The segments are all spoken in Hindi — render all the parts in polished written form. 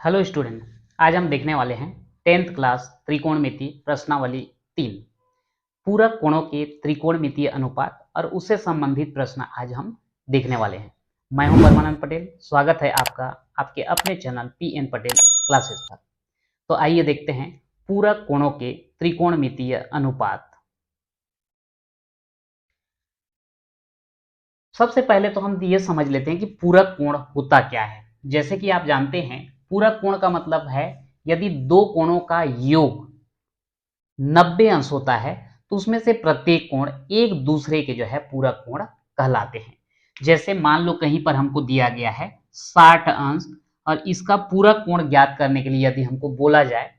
हेलो स्टूडेंट, आज हम देखने वाले हैं 10th क्लास त्रिकोणमिति प्रश्नावली 3 पूरक कोणों के त्रिकोणमितीय अनुपात और उससे संबंधित प्रश्न आज हम देखने वाले हैं। मैं हूं परमानंद पटेल। स्वागत है आपका आपके अपने चैनल पीएन पटेल क्लासेस पर। तो आइए देखते हैं पूरक कोणों के त्रिकोणमितीय अनुपात। सबसे पहले तो हम ये समझ लेते हैं कि पूरक कोण होता क्या है। जैसे कि आप जानते हैं, पूरक कोण का मतलब है यदि दो कोणों का योग 90 अंश होता है तो उसमें से प्रत्येक कोण एक दूसरे के पूरक कोण कहलाते हैं। जैसे मान लो कहीं पर हमको दिया गया है 60 अंश और इसका पूरक कोण ज्ञात करने के लिए यदि हमको बोला जाए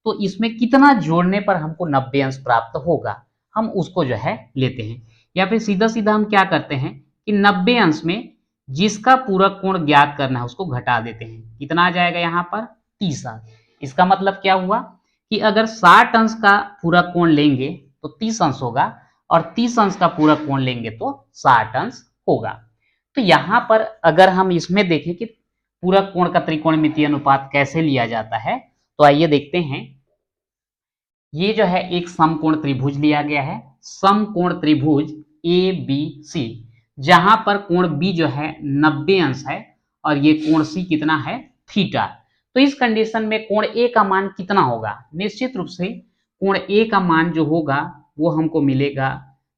तो इसमें कितना जोड़ने पर हमको 90 अंश प्राप्त होगा, हम उसको लेते हैं। या फिर सीधा सीधा हम क्या करते हैं कि 90 अंश में जिसका पूरक कोण ज्ञात करना है उसको घटा देते हैं। कितना आ जाएगा यहाँ पर 30 अंश। इसका मतलब क्या हुआ कि अगर 60 अंश का पूरक कोण लेंगे तो 30 अंश होगा और 30 अंश का पूरक कोण लेंगे तो 60 अंश होगा। तो यहाँ पर अगर हम इसमें देखें कि पूरक कोण का त्रिकोणमितीय अनुपात कैसे लिया जाता है, तो आइए देखते हैं। ये एक समकोण त्रिभुज लिया गया है, समकोण त्रिभुज ए बी सी, जहां पर कोण बी 90 अंश है और ये कोण सी कितना है, थीटा। तो इस कंडीशन में कोण ए का मान कितना होगा? निश्चित रूप से कोण ए का मान जो होगा वो हमको मिलेगा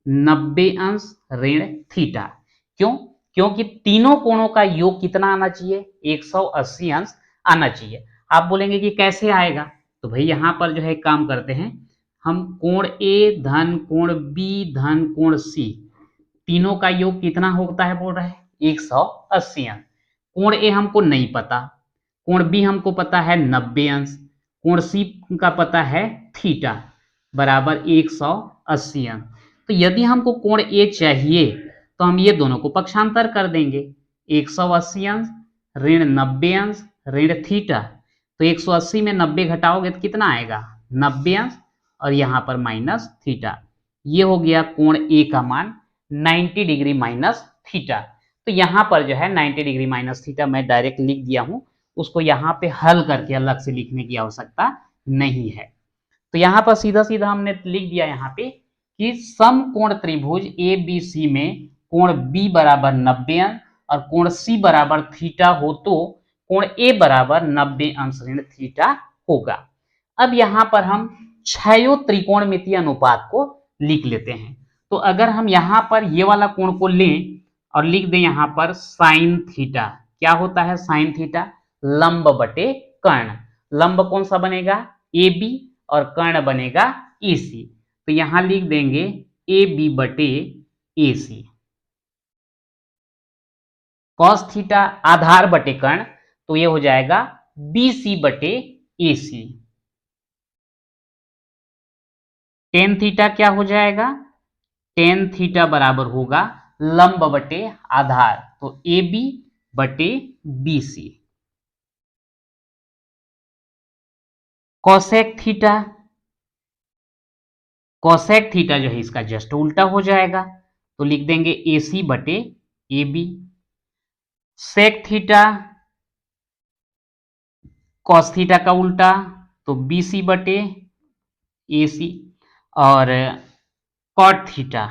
90 अंश ऋण थीटा। क्यों? क्योंकि तीनों कोणों का योग कितना आना चाहिए? 180 अंश आना चाहिए। आप बोलेंगे कि कैसे आएगा? तो भाई यहाँ पर एक काम करते हैं, हम कोण ए धन कोण बी धन कोण सी तीनों का योग कितना होता है बोल रहे हैं? 180 अंश। कोण ए हमको नहीं पता, कोण बी हमको पता है 90 अंश, कोण सी का पता है थीटा बराबर 180 अंश। तो यदि हमको कोण ए चाहिए तो हम ये दोनों को पक्षांतर कर देंगे, 180 अंश ऋण 90 अंश ऋण थीटा। तो 180 में 90 घटाओगे तो कितना आएगा? 90 अंश और यहाँ पर माइनस थीटा। ये हो गया कोण ए का मान 90 डिग्री माइनस थीटा। तो यहाँ पर 90 डिग्री माइनस थीटा मैं डायरेक्ट लिख दिया हूँ, उसको यहाँ पे हल करके अलग से लिखने की आवश्यकता नहीं है। तो यहाँ पर सीधा सीधा हमने लिख दिया यहाँ पे कि समकोण त्रिभुज ए बी सी में कोण बी बराबर 90 अंश और कोण सी बराबर थीटा हो तो कोण ए बराबर 90 अंश ऋण थीटा होगा। अब यहाँ पर हम छयो त्रिकोणमितीय अनुपात को लिख लेते हैं। तो अगर हम यहाँ पर ये वाला कोण को लें और लिख दें यहाँ पर साइन थीटा, क्या होता है साइन थीटा? लंब बटे कर्ण। लंब कौन सा बनेगा? ए बी और कर्ण बनेगा ए सी। तो यहां लिख देंगे ए बी बटे ए सी। कॉस थीटा आधार बटे कर्ण, तो ये हो जाएगा बी सी बटे ए सी। टेन थीटा क्या हो जाएगा? टेन थीटा बराबर होगा लंब बटे आधार, तो ए बी बटे B C. Cosec theta, cosec theta इसका जस्ट उल्टा हो जाएगा, तो लिख देंगे ए सी बटे A B. Sec theta cos theta का उल्टा, तो बी सी बटे ए सी। और कॉट थीटा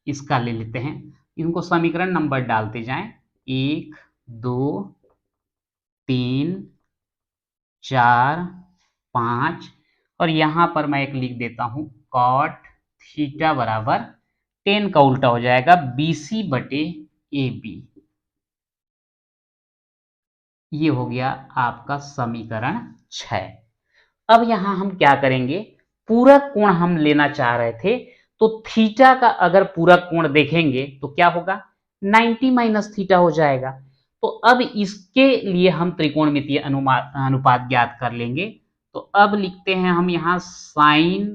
इसका ले लेते हैं, इनको समीकरण नंबर डालते जाएं, 1 2 3 4 5 और यहां पर मैं एक लिख देता हूं कॉट थीटा बराबर 10 का उल्टा हो जाएगा बी सी बटे ए बी। ये हो गया आपका समीकरण 6। अब यहां हम क्या करेंगे, पूरक कोण हम लेना चाह रहे थे, तो थीटा का अगर पूरक कोण देखेंगे तो क्या होगा? 90 माइनस थीटा हो जाएगा। तो अब इसके लिए हम त्रिकोणमितीय अनुपात ज्ञात कर लेंगे। तो अब लिखते हैं हम यहां sine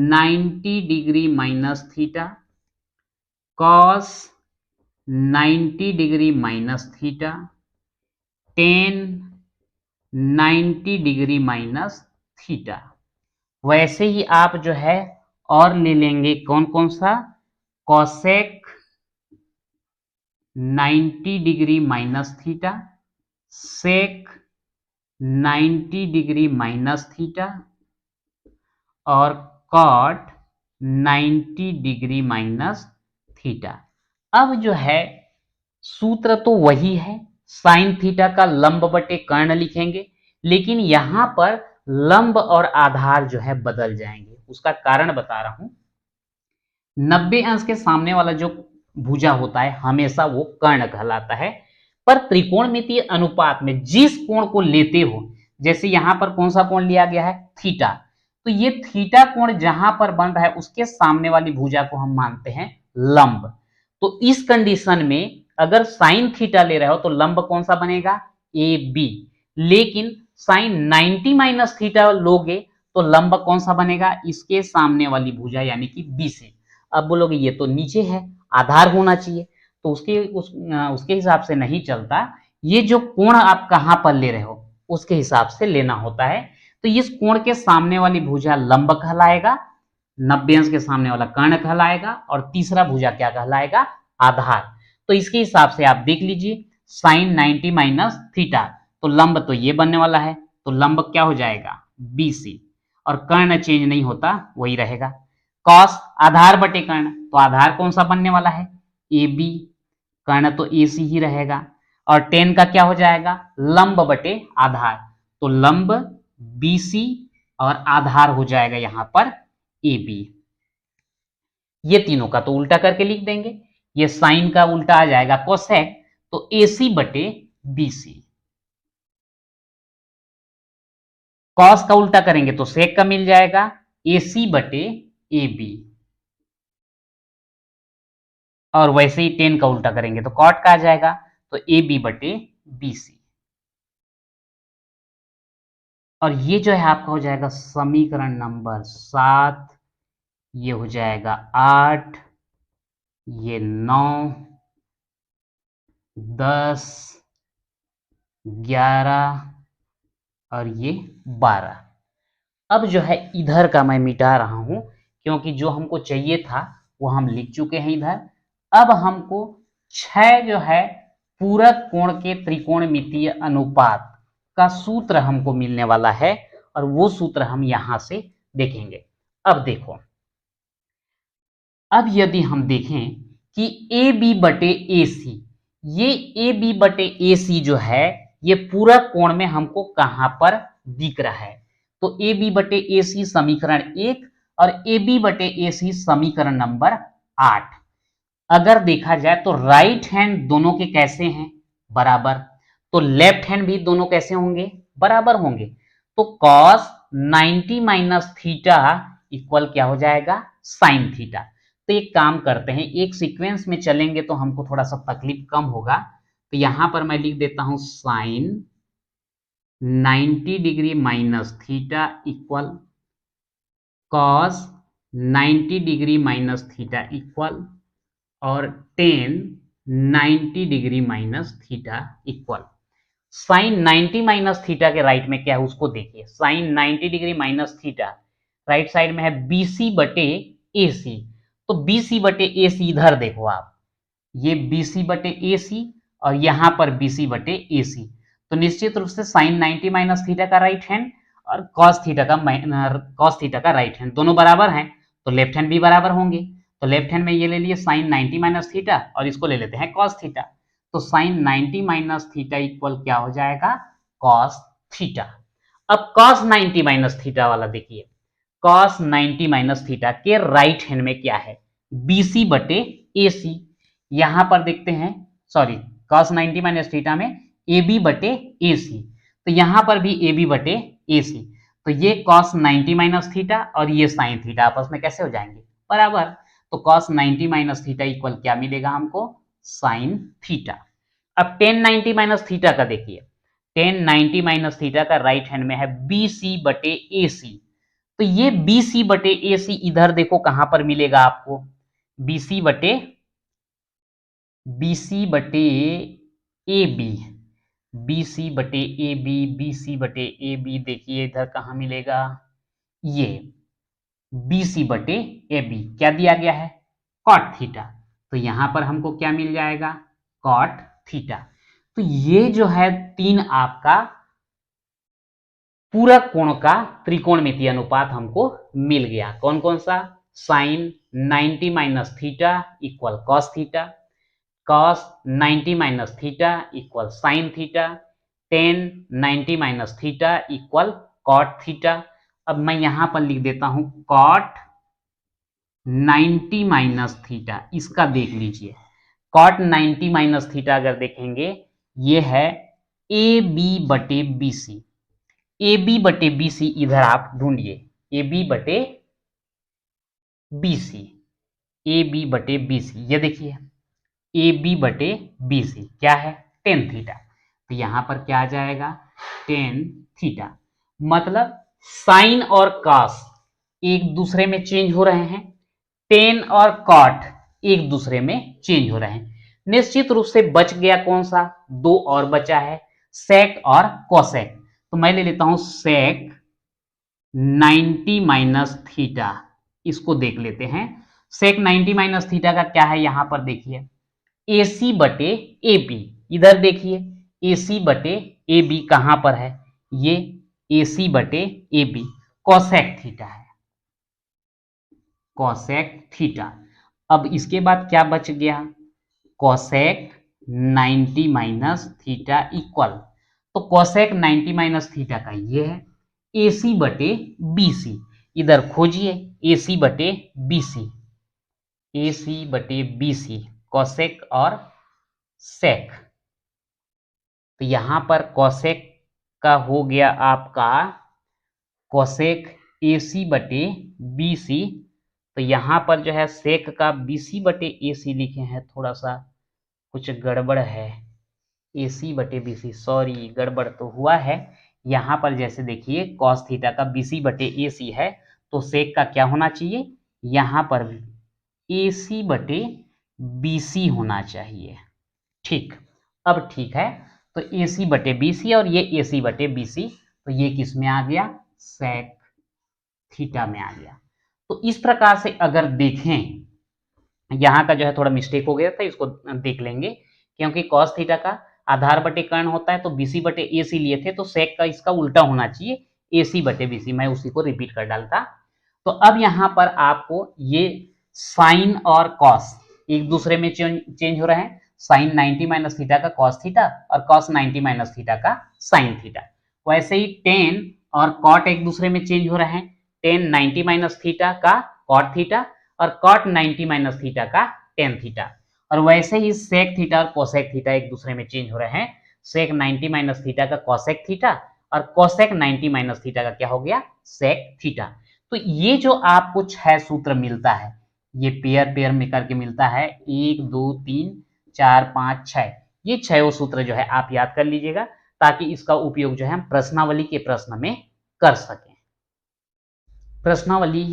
90 degree minus theta cos 90 degree minus theta tan 90 degree minus theta. वैसे ही आप और ले लेंगे कौन कौन सा? Cosec 90 degree minus theta, sec 90 degree minus theta और कॉट 90 डिग्री माइनस थीटा। अब जो है सूत्र तो वही है, साइन थीटा का लंब बटे कर्ण लिखेंगे, लेकिन यहां पर लंब और आधार जो है बदल जाएंगे। उसका कारण बता रहा हूं। 90 अंश के सामने वाला जो भुजा होता है हमेशा वो कर्ण कहलाता है, पर त्रिकोणमितीय अनुपात में जिस कोण को लेते हो, जैसे यहां पर कौन सा कोण लिया गया है, थीटा, तो ये थीटा कोण जहां पर बन रहा है उसके सामने वाली भुजा को हम मानते हैं लंब। तो इस कंडीशन में अगर साइन थीटा ले रहे हो तो लंब कौन सा बनेगा, ए बी। लेकिन साइन 90 माइनस थीटा लोगे तो लंब कौन सा बनेगा, इसके सामने वाली भुजा यानी कि बी से। अब बोलोगे ये तो नीचे है, आधार होना चाहिए, तो उसके हिसाब से नहीं चलता। ये जो कोण आप कहां पर ले रहे हो उसके हिसाब से लेना होता है। तो इस कोण के सामने वाली भुजा लंब कहलाएगा, 90 अंश के सामने वाला कर्ण कहलाएगा, और तीसरा भुजा क्या कहलाएगा, आधार। तो इसके हिसाब से आप देख लीजिए, साइन 90 माइनस थीटा, तो लंब तो ये बनने वाला है, तो लंब क्या हो जाएगा, बीसी, और कर्ण चेंज नहीं होता, वही रहेगा। कॉस आधार बटे कर्ण, तो आधार कौन सा बनने वाला है, ए बी, कर्ण तो ए सी ही रहेगा, और टेन का क्या हो जाएगा, लंब बटे आधार, तो लंब बीसी और आधार हो जाएगा यहां पर ए बी। ये तीनों का तो उल्टा करके लिख देंगे, ये साइन का उल्टा आ जाएगा कोसेक, तो एसी बटे बीसी। कॉस का उल्टा करेंगे तो सेक का मिल जाएगा, एसी बटे ए बी, और वैसे ही टेन का उल्टा करेंगे तो कॉट का आ जाएगा, तो ए बी बटे बी सी। और ये जो है आपका हो जाएगा समीकरण नंबर 7, ये हो जाएगा 8, ये 9, 10, 11 और ये 12। अब जो है इधर का मैं मिटा रहा हूं, क्योंकि जो हमको चाहिए था वो हम लिख चुके हैं इधर। अब हमको 6 जो है पूरक कोण के त्रिकोणमितीय अनुपात का सूत्र हमको मिलने वाला है, और वो सूत्र हम यहां से देखेंगे। अब देखो, अब यदि हम देखें कि ए बी बटे ए सी, ये ए बी बटे ए सी जो है ये पूरक कोण में हमको कहां पर दिख रहा है, तो ए बी बटे ए सी समीकरण 1 और ए बी बटे ए सी समीकरण नंबर 8। अगर देखा जाए तो राइट हैंड दोनों के कैसे हैं, बराबर, तो लेफ्ट हैंड भी दोनों कैसे होंगे, बराबर होंगे। तो cos 90 माइनस थीटा इक्वल क्या हो जाएगा, साइन थीटा। तो एक काम करते हैं, एक सीक्वेंस में चलेंगे तो हमको थोड़ा सा तकलीफ कम होगा। तो यहां पर मैं लिख देता हूं sine 90 degree minus theta equal cos 90 degree minus theta equal और tan 90 degree minus theta equal. Sine 90 minus theta के राइट में क्या है उसको देखिए, sine 90 degree minus theta right side में है बीसी बटे ए सी, तो बीसी बटे ए सी इधर देखो आप, ये बीसी बटे ए सी और यहां पर बीसी बटे ए सी, तो निश्चित रूप से साइन 90 माइनस थीटा का राइट हैंड और कॉस थीटा का राइट हैंड दोनों बराबर हैं, तो लेफ्ट हैंड भी बराबर होंगे। तो लेफ्ट हैंड में ये ले लिए साइन 90 माइनस थीटा और इसको ले लेते हैं कॉस थीटा, तो साइन 90 माइनस थीटा इक्वल क्या हो जाएगा, कॉस थीटा। अब कॉस 90 माइनस थीटा वाला देखिए, कॉस 90 माइनस थीटा के राइट हैंड में क्या है, बीसी बटे ए सी, यहां पर देखते हैं, सॉरी, कॉस 90 माइनस थीटा में ए बी बटे ए सी, तो यहां पर भी ए बी बटे ए सी, तो ये कॉस 90 माइनस थीटा और ये साइन थीटा आपस में कैसे हो जाएंगे, बराबर। तो कॉस 90 माइनस थीटा इक्वल क्या मिलेगा हमको, साइन थीटा। अब टेन 90 माइनस थीटा का देखिए, टेन 90 माइनस थीटा का राइट हैंड में है बी सी बटे ए सी, तो ये बी सी बटे ए सी इधर देखो कहां पर मिलेगा आपको, बी सी बटे ए बी, बी सी बटे ए बी, बी सी बटे ए बी, देखिए इधर कहां मिलेगा, ये बी सी बटे ए बी क्या दिया गया है, कॉट थीटा, तो यहां पर हमको क्या मिल जाएगा, कॉट थीटा। तो ये जो है तीन आपका पूरक कोण का त्रिकोणमितीय अनुपात हमको मिल गया। कौन कौन सा? Sine 90 minus theta equal cos theta, cos 90 minus theta equal sine theta, tan 90 minus theta equal cot theta. अब मैं यहां पर लिख देता हूं कॉट 90 माइनस थीटा, इसका देख लीजिए। कॉट 90 माइनस थीटा अगर देखेंगे, ये है ए बी बटे बी सी। ए बी बटे बी सी इधर आप ढूंढिए, ए बी बटे बी सी, ए बी बटे बी सी, ये देखिए ए बी बटे बी सी क्या है? Tan theta. तो यहां पर क्या आ जाएगा? Tan theta. मतलब साइन और कॉस एक दूसरे में चेंज हो रहे हैं, टेन और कॉट एक दूसरे में चेंज हो रहे हैं। निश्चित रूप से बच गया कौन सा? दो और बचा है, सेक और कोसेक। तो मैं ले लेता हूं सेक 90 माइनस थीटा, इसको देख लेते हैं। सेक 90 माइनस थीटा का क्या है? यहां पर देखिए AC बटे AB, इधर देखिए AC बटे AB कहां पर है? ये AC बटे AB कोसेक थीटा है, कोसेक थीटा। अब इसके बाद क्या बच गया? कोसेक 90 माइनस थीटा इक्वल, तो कोसेक 90 माइनस थीटा का ये है AC बटे BC। इधर खोजिए AC बटे BC, AC बटे BC कोसेक और सेक। तो यहां पर कोसेक का हो गया आपका कोसेक AC बटे BC। तो यहां पर जो है सेक का BC बटे AC लिखे हैं, थोड़ा सा कुछ गड़बड़ है, AC बटे BC, सॉरी गड़बड़ तो हुआ है। यहां पर जैसे देखिए कॉस थीटा का BC बटे AC है, तो सेक का क्या होना चाहिए? यहां पर भी AC बटे BC होना चाहिए। ठीक, अब ठीक है। तो AC बटे BC और ये AC बटे BC, तो ये किस में आ गया? सेक थीटा में आ गया। तो इस प्रकार से अगर देखें, यहां का जो है थोड़ा मिस्टेक हो गया था, इसको देख लेंगे। क्योंकि कॉस थीटा का आधार बटे कर्ण होता है, तो BC बटे AC लिए थे, तो सेक का इसका उल्टा होना चाहिए, AC बटे BC। मैं उसी को रिपीट कर डालता। तो अब यहां पर आपको ये साइन और कॉस एक दूसरे में चेंज हो रहे हैं। साइन 90 माइनस थीटा का कॉस थीटा और कॉस 90 माइनस थीटा का साइन थीटा। वैसे ही टेन और कॉट एक दूसरे में चेंज हो रहे हैं, टेन 90 माइनस थीटा का कॉट थीटा और कॉट 90 माइनस थीटा का टेन थीटा। और वैसे ही सेक थीटा और कोसेक थीटा एक दूसरे में चेंज हो रहे हैं, सेक 90 माइनस थीटा का कोसेक थीटा और कोसेक 90 माइनस थीटा का क्या हो गया? Sec theta. तो ये जो आपको 6 सूत्र मिलता है, ये पेयर पेयर में करके मिलता है, 1 2 3 4 5 6, ये 6 सूत्र जो है आप याद कर लीजिएगा, ताकि इसका उपयोग जो है हम प्रश्नावली के प्रश्न में कर सकें। प्रश्नावली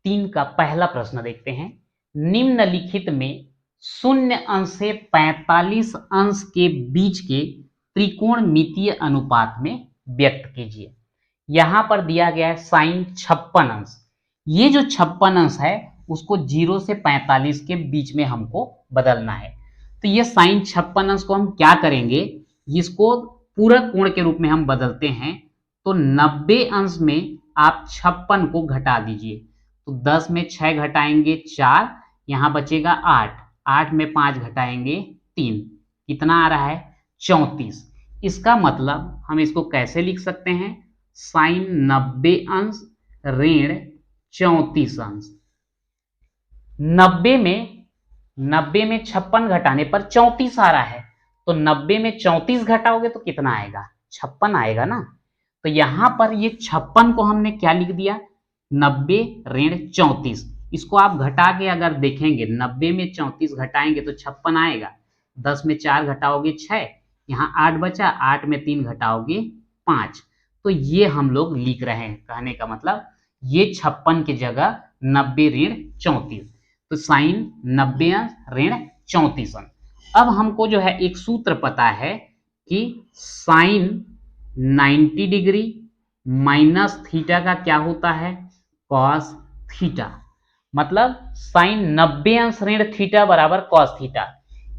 3 का पहला प्रश्न देखते हैं। निम्नलिखित में 0 अंश से 45 अंश के बीच के त्रिकोणमितीय अनुपात में व्यक्त कीजिए। यहां पर दिया गया है साइन 56 अंश। ये जो 56 अंश है उसको 0 से 45 के बीच में हमको बदलना है। तो ये साइन 56 अंश को हम क्या करेंगे? इसको पूरक कोण के रूप में हम बदलते हैं। तो 90 अंश में आप 56 को घटा दीजिए, तो 10 में 6 घटाएंगे 4, यहां बचेगा 8, 8 में 5 घटाएंगे 3, कितना आ रहा है? 34। इसका मतलब हम इसको कैसे लिख सकते हैं? साइन 90 अंश ऋण 34 अंश। 90 में 56 घटाने पर 34 आ रहा है, तो 90 में 34 घटाओगे तो कितना आएगा? 56 आएगा ना। तो यहां पर ये 56 को हमने क्या लिख दिया? 90 ऋण 34। इसको आप घटा के अगर देखेंगे, 90 में 34 घटाएंगे तो 56 आएगा, 10 में 4 घटाओगे 6, यहाँ 8 बचा, 8 में 3 घटाओगे 5। तो ये हम लोग लिख रहे हैं, कहने का मतलब ये 56 की जगह 90 ऋण 34, तो साइन 90 अंश ऋण 34 अंश। अब हमको जो है एक सूत्र पता है कि साइन 90 डिग्री माइनस थीटा का क्या होता है? Cos theta. मतलब साइन 90 अंश ऋण थीटा बराबर कॉस थीटा।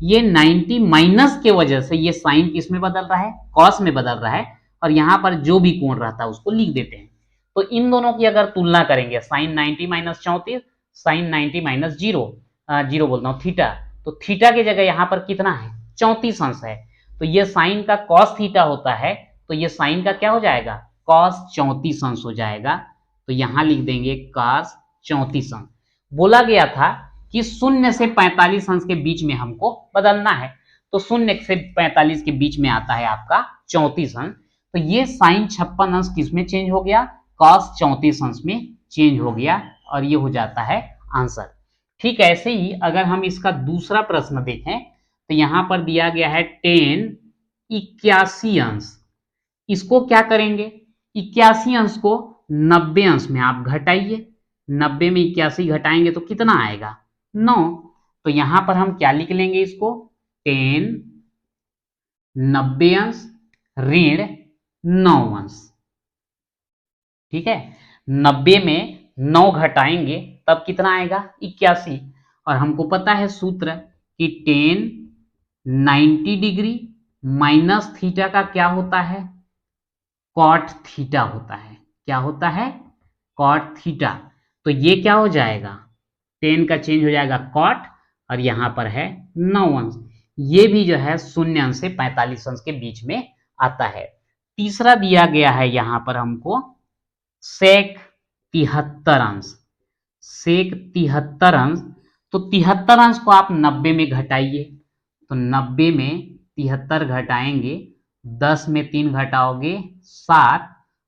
ये 90 माइनस के वजह से ये साइन किस में बदल रहा है? कॉस में बदल रहा है, और यहाँ पर जो भी कोण रहता है उसको लिख देते हैं। तो इन दोनों की अगर तुलना करेंगे, sine 90 minus 34, sine 90 minus zero बोलता हूँ थीटा, तो थीटा की जगह यहाँ पर कितना है 34 अंश है, तो ये साइन का कॉस थीटा होता है, तो ये साइन का क्या हो जाएगा कॉस 34 अंश हो जाएगा। तो यहाँ लिख देंगे कॉस 34 अंश। बोला गया था कि 0 से 45 अंश के बीच में हमको बदलना है, तो 0 से 45 के बीच में आता है आपका 34 अंश, तो ये साइन 56 अंश किसमें चेंज हो गया कॉस 34 अंश में चेंज हो गया, और ये हो जाता है आंसर। ठीक ऐसे ही अगर हम इसका दूसरा प्रश्न देखें तो यहां पर दिया गया है 10 81 अंश, इसको क्या करेंगे 81 अंश को 90 अंश में आप घटाइए, 90 में 81 घटाएंगे तो कितना आएगा 9, तो यहां पर हम क्या लिख लेंगे इसको 10 90 अंश ऋण 9 अंश। ठीक है, 90 में 9 घटाएंगे तब कितना आएगा 81, और हमको पता है सूत्र कि 10 90 डिग्री माइनस थीटा का क्या होता है कॉट थीटा होता है, क्या होता है कॉट थीटा, तो ये क्या हो जाएगा 10 का चेंज हो जाएगा कॉट, और यहां पर है 9 अंश, ये भी जो है 0 अंश से 45 अंश के बीच में आता है। तीसरा दिया गया है यहां पर हमको सेक 73 अंश, सेक 73 अंश, तो 73 अंश को आप 90 में घटाइए, तो 90 में 73 घटाएंगे, 10 में 3 घटाओगे 7,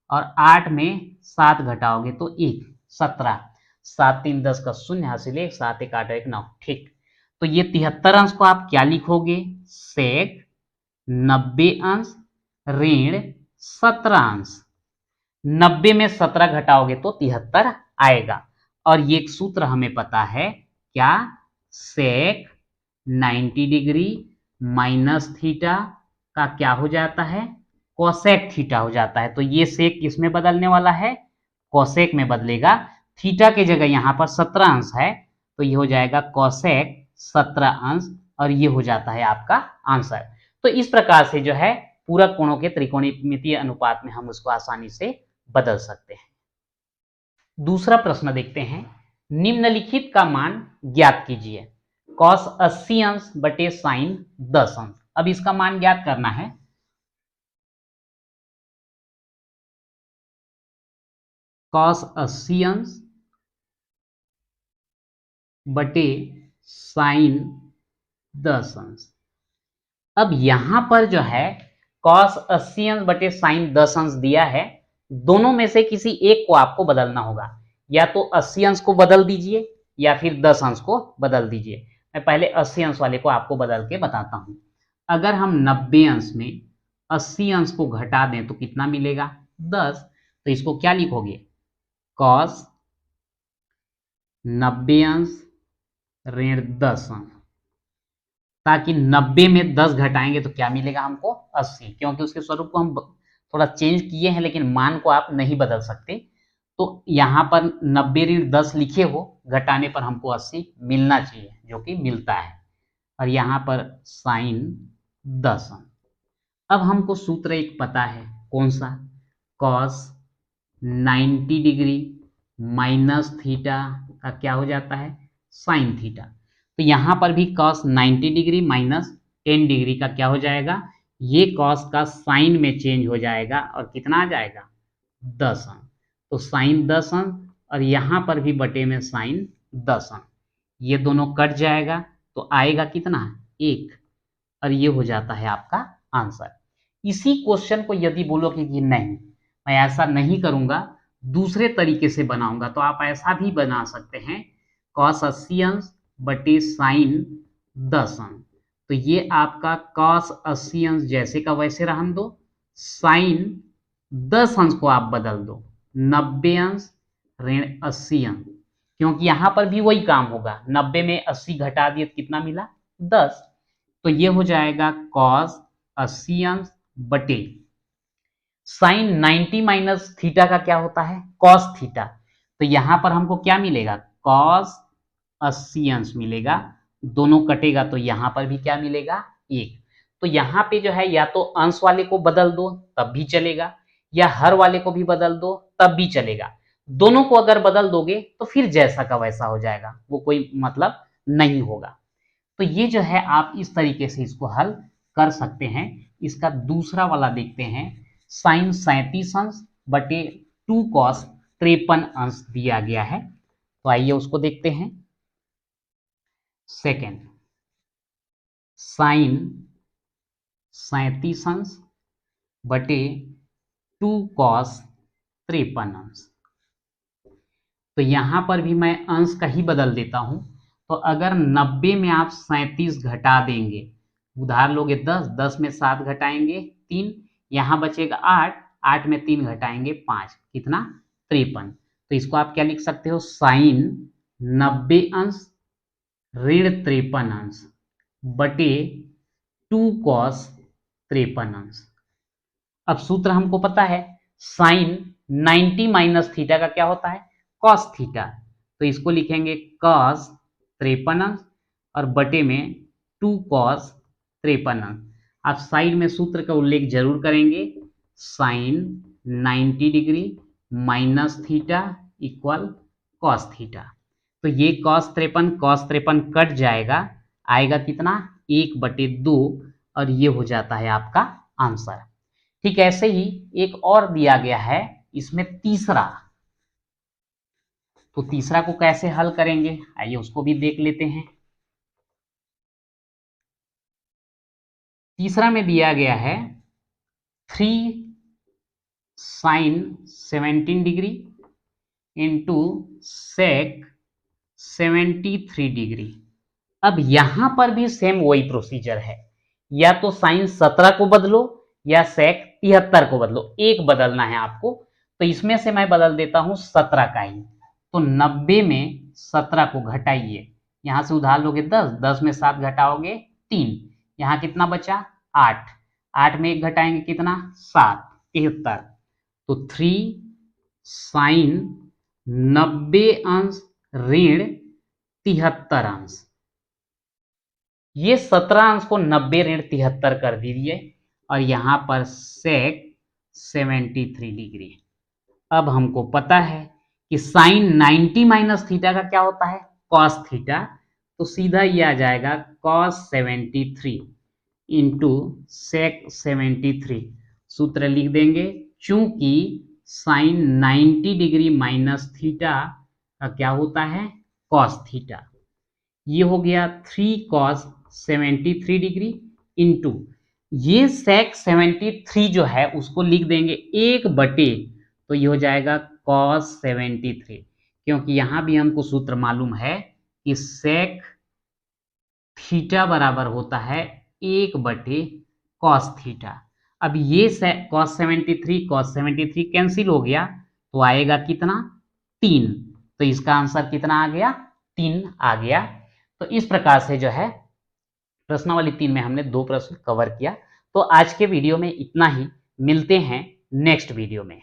और 8 में 7 घटाओगे तो 1 17, 7 3 10 का 0 हासिल 1, 7 1 8 1 9। ठीक, तो ये 73 अंश को आप क्या लिखोगे सेक 90 अंश ऋण 17 अंश, 90 में 17 घटाओगे तो 73 आएगा, और ये एक सूत्र हमें पता है क्या सेक 90 डिग्री माइनस थीटा का क्या हो जाता है कोसेक थीटा हो जाता है, तो ये सेक किसमें बदलने वाला है कोसेक में बदलेगा, थीटा की जगह यहाँ पर 17 अंश है, तो ये हो जाएगा कोसेक 17 अंश, और ये हो जाता है आपका आंसर। तो इस प्रकार से जो है पूरक कोणों के त्रिकोणमितीय अनुपात में हम उसको आसानी से बदल सकते हैं। दूसरा प्रश्न देखते हैं, निम्नलिखित का मान ज्ञात कीजिए, कॉस 80 अंश बटे साइन 10 अंश। अब इसका मान ज्ञात करना है, कॉस 80 अंश बटे साइन 10 अंश। अब यहां पर जो है कॉस 80 अंश बटे साइन 10 अंश दिया है, दोनों में से किसी एक को आपको बदलना होगा, या तो 80 अंश को बदल दीजिए या फिर 10 अंश को बदल दीजिए। मैं पहले 80 अंश वाले को आपको बदल के बताता हूं। अगर हम 90 अंश में 80 अंश को घटा दें तो कितना मिलेगा 10, तो इसको क्या लिखोगे कॉस 90 अंश ऋण 10 अंश, ताकि 90 में 10 घटाएंगे तो क्या मिलेगा हमको 80, क्योंकि उसके स्वरूप को हम थोड़ा चेंज किए हैं लेकिन मान को आप नहीं बदल सकते, तो यहाँ पर 90 ऋण 10 लिखे हो, घटाने पर हमको 80 मिलना चाहिए जो कि मिलता है, और यहाँ पर साइन 10 अंश। अब हमको सूत्र एक पता है कौन सा कॉस 90 डिग्री माइनस थीटा का क्या हो जाता है साइन थीटा, तो यहां पर भी कॉस 90 डिग्री माइनस 10 डिग्री का क्या हो जाएगा, ये कॉस का साइन में चेंज हो जाएगा और कितना आ जाएगा 10 अंश, तो साइन 10 अंश, और यहां पर भी बटे में साइन 10 अंश, ये दोनों कट जाएगा तो आएगा कितना 1, और ये हो जाता है आपका आंसर। इसी क्वेश्चन को यदि बोलोगे कि नहीं मैं ऐसा नहीं करूंगा दूसरे तरीके से बनाऊंगा, तो आप ऐसा भी बना सकते हैं कॉस 80 अंश बटे साइन 10 अंश, तो ये आपका कॉस 80 अंश जैसे का वैसे रहने दो, साइन 10 अंश को आप बदल दो 90 अंश ऋण 80 अंश, क्योंकि यहां पर भी वही काम होगा, 90 में 80 घटा दिए तो कितना मिला 10, तो ये हो जाएगा कॉस 80 अंश बटे साइन 90 माइनस थीटा का क्या होता है कॉस थीटा, तो यहां पर हमको क्या मिलेगा कॉस 80 अंश मिलेगा, दोनों कटेगा तो यहां पर भी क्या मिलेगा 1, तो यहाँ पे जो है या तो अंश वाले को बदल दो तब भी चलेगा, या हर वाले को भी बदल दो तब भी चलेगा। दोनों को अगर बदल दोगे तो फिर जैसा का वैसा हो जाएगा, वो कोई मतलब नहीं होगा। तो ये जो है आप इस तरीके से इसको हल कर सकते हैं। इसका दूसरा वाला देखते हैं, साइन 37 अंश बटे 2 कॉस 53 अंश दिया गया है। तो आइए उसको देखते हैं। सेकेंड, साइन 37 अंश बटे 2 कॉस 53 अंश। तो यहां पर भी मैं अंश का ही बदल देता हूं। तो अगर 90 में आप 37 घटा देंगे, उधार लोगे 10, 10 में 7 घटाएंगे 3, यहां बचेगा 8, 8 में 3 घटाएंगे 5, कितना 53। तो इसको आप क्या लिख सकते हो, साइन 90 अंश ऋण 53 अंश बटे 2 कॉस 53 अंश। अब सूत्र हमको पता है, साइन 90 माइनस थीटा का क्या होता है, कॉस थीटा। तो इसको लिखेंगे कॉस 53 अंश और बटे में 2 कॉस 53 अंश। आप साइड में सूत्र का उल्लेख जरूर करेंगे, sine 90 degree minus theta equal cos theta. तो ये कॉस 53 कट जाएगा, आएगा कितना 1/2 और ये हो जाता है आपका आंसर। ठीक ऐसे ही एक और दिया गया है इसमें तीसरा। तो तीसरा को कैसे हल करेंगे, आइए उसको भी देख लेते हैं। तीसरा में दिया गया है 3 sine 17 degree into sec 73 degree. अब यहां पर भी सेम वही प्रोसीजर है, या तो साइन 17 को बदलो या सेक 73 को बदलो, एक बदलना है आपको। तो इसमें से मैं बदल देता हूं 17 का ही। तो 90 में 17 को घटाइए, यहां से उधार लोगे 10, 10 में 7 घटाओगे 3, यहां कितना बचा 8, 8 में 1 घटाएंगे कितना 7, 73। तो 3 साइन 90 अंश ऋण 73 अंश। ये 17 अंश को 90 ऋण 73 कर दीजिए और यहां पर सेक 73 डिग्री। अब हमको पता है कि साइन 90 माइनस थीटा का क्या होता है, कॉस थीटा। तो सीधा ये आ जाएगा कॉस 73 इंटू सेक 73। सूत्र लिख देंगे, चूंकि साइन 90 डिग्री माइनस थीटा का क्या होता है, कॉस थीटा। ये हो गया 3 कॉस 73 डिग्री इंटू ये सेक 73 जो है उसको लिख देंगे 1/, तो ये हो जाएगा कॉस 73, क्योंकि यहां भी हमको सूत्र मालूम है कि सेक थीटा बराबर होता है 1/, कॉस थीटा। अब ये कॉस 73 कैंसिल हो गया, तो आएगा कितना 3। तो इसका आंसर कितना आ गया, 3 आ गया। तो इस प्रकार से जो है प्रश्नावली 3 में हमने 2 प्रश्न कवर किया। तो आज के वीडियो में इतना ही, मिलते हैं नेक्स्ट वीडियो में।